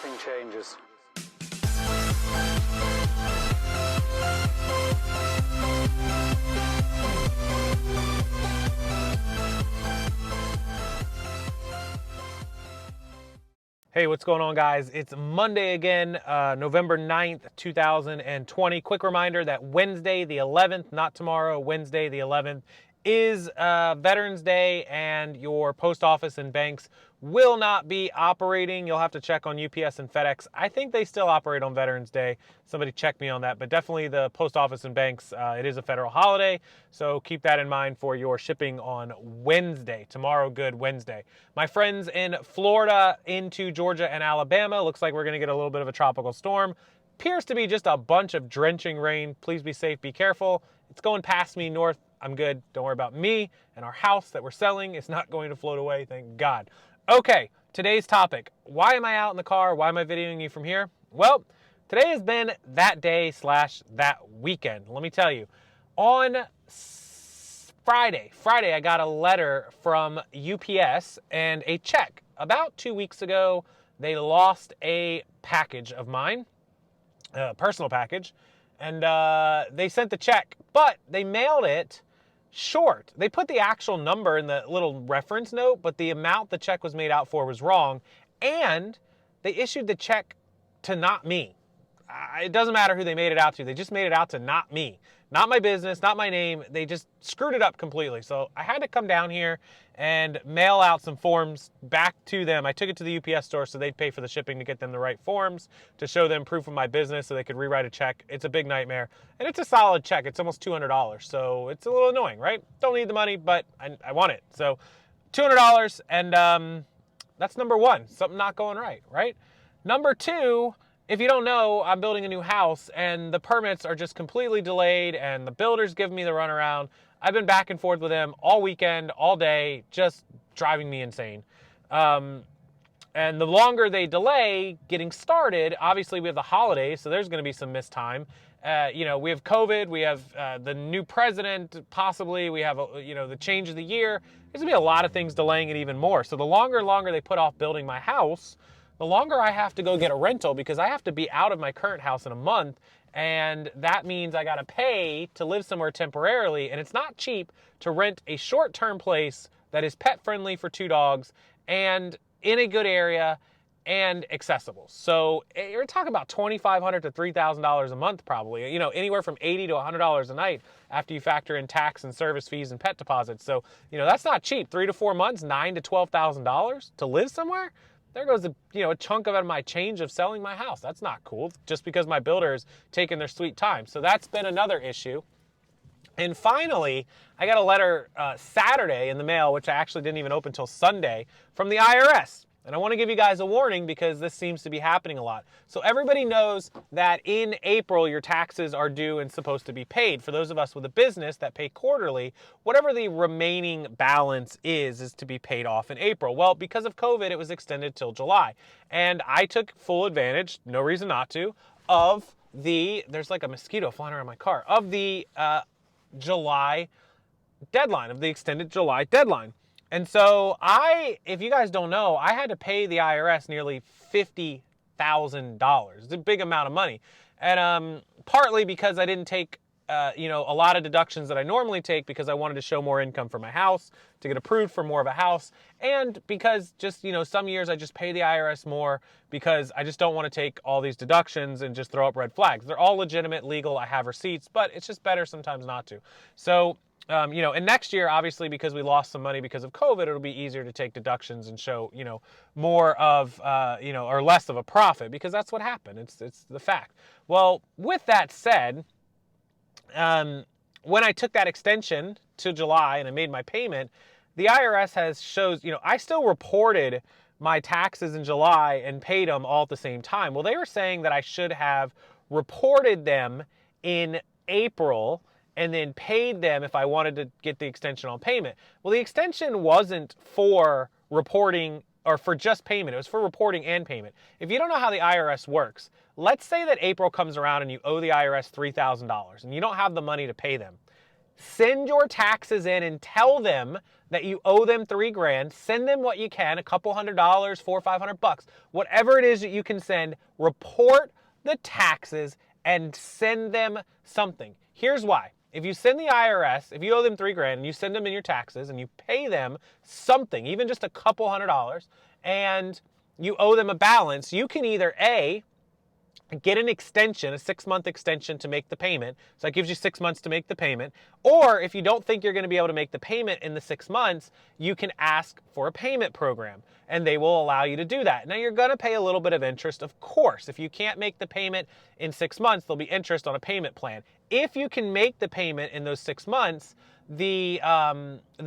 shipping changes. Hey, what's going on, guys? It's Monday again, November 9th, 2020. Quick reminder that Wednesday the 11th, not tomorrow, Wednesday the 11th, is Veterans Day, and your post office and banks will not be operating. You'll have to check on UPS and FedEx. I think they still operate on Veterans Day. Somebody check me on that, but definitely the post office and banks, it is a federal holiday, so keep that in mind for your shipping on Wednesday. Tomorrow, good Wednesday. My friends in Florida into Georgia and Alabama, looks like we're going to get a little bit of a tropical storm. Appears to be just a bunch of drenching rain. Please be safe, be careful. It's going past me north. I'm good. Don't worry about me and our house that we're selling. It's not going to float away, thank God. Okay, today's topic. Why am I out in the car? Why am I videoing you from here? Well, today has been that day / that weekend. Let me tell you. On Friday, I got a letter from UPS and a check. About 2 weeks ago, they lost a package of mine, a personal package, and they sent the check, but they mailed it short. They put the actual number in the little reference note, but the amount the check was made out for was wrong, and they issued the check to not me. It doesn't matter who they made it out to. They just made it out to not me. Not my business, not my name. They just screwed it up completely. So I had to come down here and mail out some forms back to them. I took it to the UPS store so they'd pay for the shipping to get them the right forms, to show them proof of my business so they could rewrite a check. It's a big nightmare. And it's a solid check. It's almost $200. So it's a little annoying, right? Don't need the money, but I want it. So $200, and that's number one. Something not going right? Number two, if you don't know, I'm building a new house, and the permits are just completely delayed, and the builders give me the runaround. I've been back and forth with them all weekend, all day, just driving me insane. And the longer they delay getting started, obviously we have the holidays, so there's going to be some missed time. We have COVID, we have the new president, possibly, we have, the change of the year. There's going to be a lot of things delaying it even more. So the longer they put off building my house, the longer I have to go get a rental, because I have to be out of my current house in a month, and that means I got to pay to live somewhere temporarily, and it's not cheap to rent a short-term place that is pet-friendly for 2 dogs and in a good area and accessible. So you're talking about $2,500 to $3,000 a month probably, anywhere from $80 to $100 a night after you factor in tax and service fees and pet deposits. So, that's not cheap. 3 to 4 months, $9,000 to $12,000 to live somewhere? There goes a chunk of my change of selling my house. That's not cool, just because my builder's taking their sweet time. So that's been another issue. And finally, I got a letter Saturday in the mail, which I actually didn't even open until Sunday, from the IRS. And I want to give you guys a warning, because this seems to be happening a lot. So everybody knows that in April, your taxes are due and supposed to be paid. For those of us with a business that pay quarterly, whatever the remaining balance is to be paid off in April. Well, because of COVID, it was extended till July. And I took full advantage, no reason not to, of there's like a mosquito flying around my car, of the July deadline, of the extended July deadline. And so if you guys don't know, I had to pay the IRS nearly $50,000. It's a big amount of money. And partly because I didn't take, a lot of deductions that I normally take, because I wanted to show more income for my house, to get approved for more of a house. And because just, some years I just pay the IRS more because I just don't want to take all these deductions and just throw up red flags. They're all legitimate, legal, I have receipts, but it's just better sometimes not to. So, and next year, obviously, because we lost some money because of COVID, it'll be easier to take deductions and show, more of, or less of a profit, because that's what happened. It's the fact. Well, with that said, when I took that extension to July and I made my payment, the IRS shows, I still reported my taxes in July and paid them all at the same time. Well, they were saying that I should have reported them in April and then paid them if I wanted to get the extension on payment. Well, the extension wasn't for reporting or for just payment. It was for reporting and payment. If you don't know how the IRS works, let's say that April comes around and you owe the IRS $3,000 and you don't have the money to pay them. Send your taxes in and tell them that you owe them $3,000. Send them what you can, a couple $100, $400 or $500, whatever it is that you can send. Report the taxes and send them something. Here's why. If you send the IRS, if you owe them $3,000 and you send them in your taxes and you pay them something, even just a couple $100, and you owe them a balance, you can either A, get an extension, a 6-month extension to make the payment. So that gives you 6 months to make the payment. Or if you don't think you're going to be able to make the payment in the 6 months, you can ask for a payment program and they will allow you to do that. Now you're going to pay a little bit of interest, of course. If you can't make the payment in 6 months, there'll be interest on a payment plan. If you can make the payment in those 6 months, the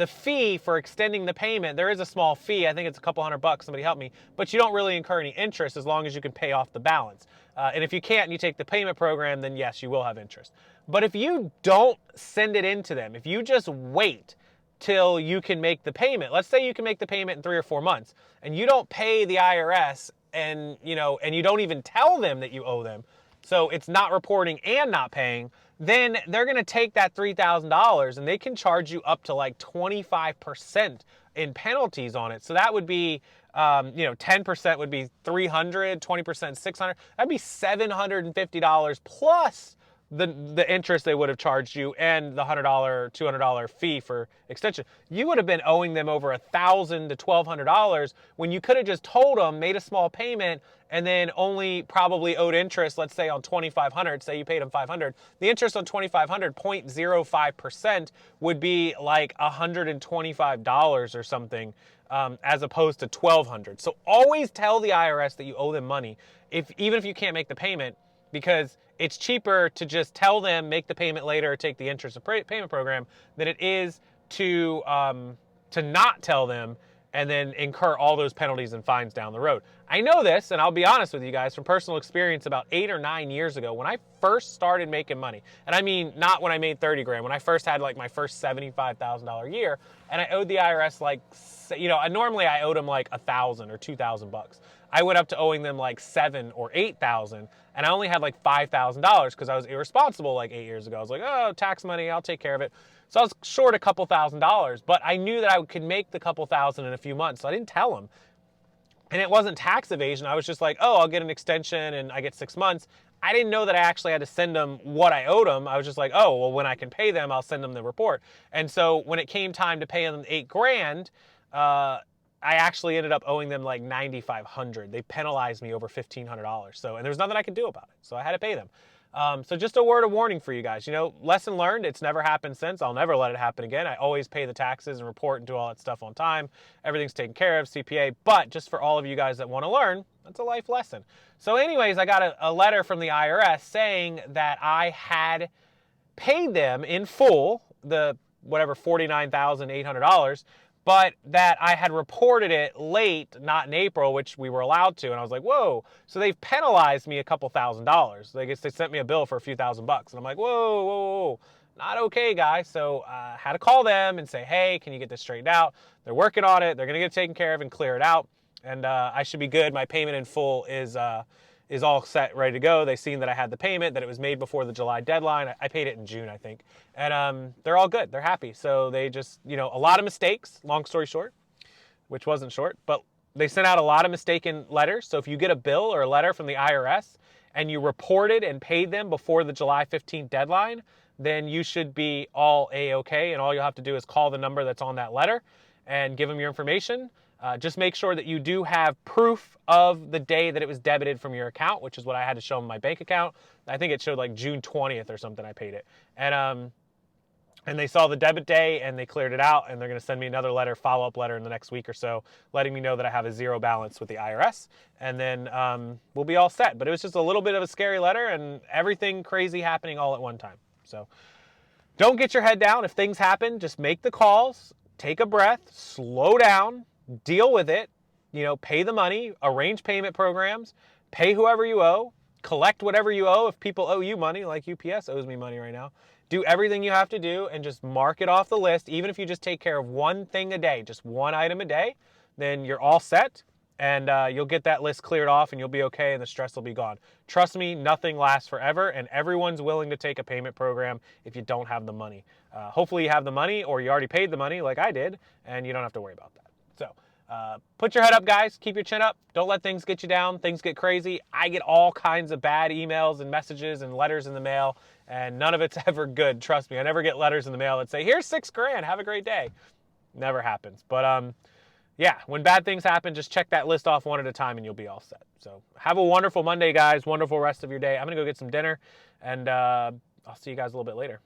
fee for extending the payment, there is a small fee. I think it's a couple $100, somebody help me, but you don't really incur any interest as long as you can pay off the balance. And if you can't and you take the payment program, then yes, you will have interest. But if you don't send it in to them, if you just wait till you can make the payment, let's say you can make the payment in 3 or 4 months, and you don't pay the IRS and you don't even tell them that you owe them, so it's not reporting and not paying, then they're going to take that $3,000 and they can charge you up to like 25% in penalties on it. So that would be, 10% would be $300, 20% $600. That'd be $750 plus the interest they would have charged you and the $100, $200 fee for extension. You would have been owing them over $1,000 to $1,200 when you could have just told them, made a small payment, and then only probably owed interest, let's say on $2,500, say you paid them $500. The interest on $2,500, 0.05%, would be like $125 or something, as opposed to $1,200. So always tell the IRS that you owe them money, even if you can't make the payment, because it's cheaper to just tell them, make the payment later, or take the interest payment program, than it is to not tell them and then incur all those penalties and fines down the road. I know this, and I'll be honest with you guys, from personal experience about 8 or 9 years ago, when I first started making money, and I mean not when I made $30,000, when I first had like my first $75,000 year, and I owed the IRS normally I owed them like $1,000 or $2,000. I went up to owing them like $7,000 or $8,000, and I only had like $5,000 because I was irresponsible like 8 years ago. I was like, oh, tax money, I'll take care of it. So I was short a couple $1,000s, but I knew that I could make the couple thousand in a few months, so I didn't tell them. And it wasn't tax evasion. I was just like, oh, I'll get an extension and I get 6 months. I didn't know that I actually had to send them what I owed them. I was just like, oh, well, when I can pay them, I'll send them the report. And so when it came time to pay them $8,000, I actually ended up owing them like $9,500. They penalized me over $1,500. So, and there's nothing I could do about it. So I had to pay them. So just a word of warning for you guys, lesson learned. It's never happened since. I'll never let it happen again. I always pay the taxes and report and do all that stuff on time. Everything's taken care of, CPA. But just for all of you guys that want to learn, that's a life lesson. So anyways, I got a letter from the IRS saying that I had paid them in full, the whatever $49,800, but that I had reported it late, not in April, which we were allowed to. And I was like, whoa. So they've penalized me a couple $1,000s. I guess they sent me a bill for a few $1,000. And I'm like, whoa, not okay, guys. So I had to call them and say, hey, can you get this straightened out? They're working on it. They're going to get it taken care of and clear it out. And I should be good. My payment in full is all set, ready to go. They seen that I had the payment, that it was made before the July deadline. I paid it in June, I think. And they're all good. They're happy. So they just, a lot of mistakes, long story short, which wasn't short, but they sent out a lot of mistaken letters. So if you get a bill or a letter from the IRS and you reported and paid them before the July 15th deadline, then you should be all A-okay. And all you'll have to do is call the number that's on that letter and give them your information. Just make sure that you do have proof of the day that it was debited from your account, which is what I had to show them my bank account. I think it showed like June 20th or something I paid it. And they saw the debit day and they cleared it out, and they're going to send me another letter, follow-up letter in the next week or so, letting me know that I have a zero balance with the IRS. And then we'll be all set. But it was just a little bit of a scary letter and everything crazy happening all at one time. So don't get your head down. If things happen, just make the calls, take a breath, slow down, deal with it, pay the money, arrange payment programs, pay whoever you owe, collect whatever you owe. If people owe you money, like UPS owes me money right now, do everything you have to do and just mark it off the list. Even if you just take care of one thing a day, just one item a day, then you're all set, and you'll get that list cleared off and you'll be okay and the stress will be gone. Trust me, nothing lasts forever, and everyone's willing to take a payment program if you don't have the money. Hopefully you have the money, or you already paid the money like I did, and you don't have to worry about that. So put your head up, guys. Keep your chin up. Don't let things get you down. Things get crazy. I get all kinds of bad emails and messages and letters in the mail, and none of it's ever good. Trust me, I never get letters in the mail that say, here's $6,000, have a great day. Never happens. But yeah, when bad things happen, just check that list off one at a time and you'll be all set. So have a wonderful Monday, guys. Wonderful rest of your day. I'm going to go get some dinner, and I'll see you guys a little bit later.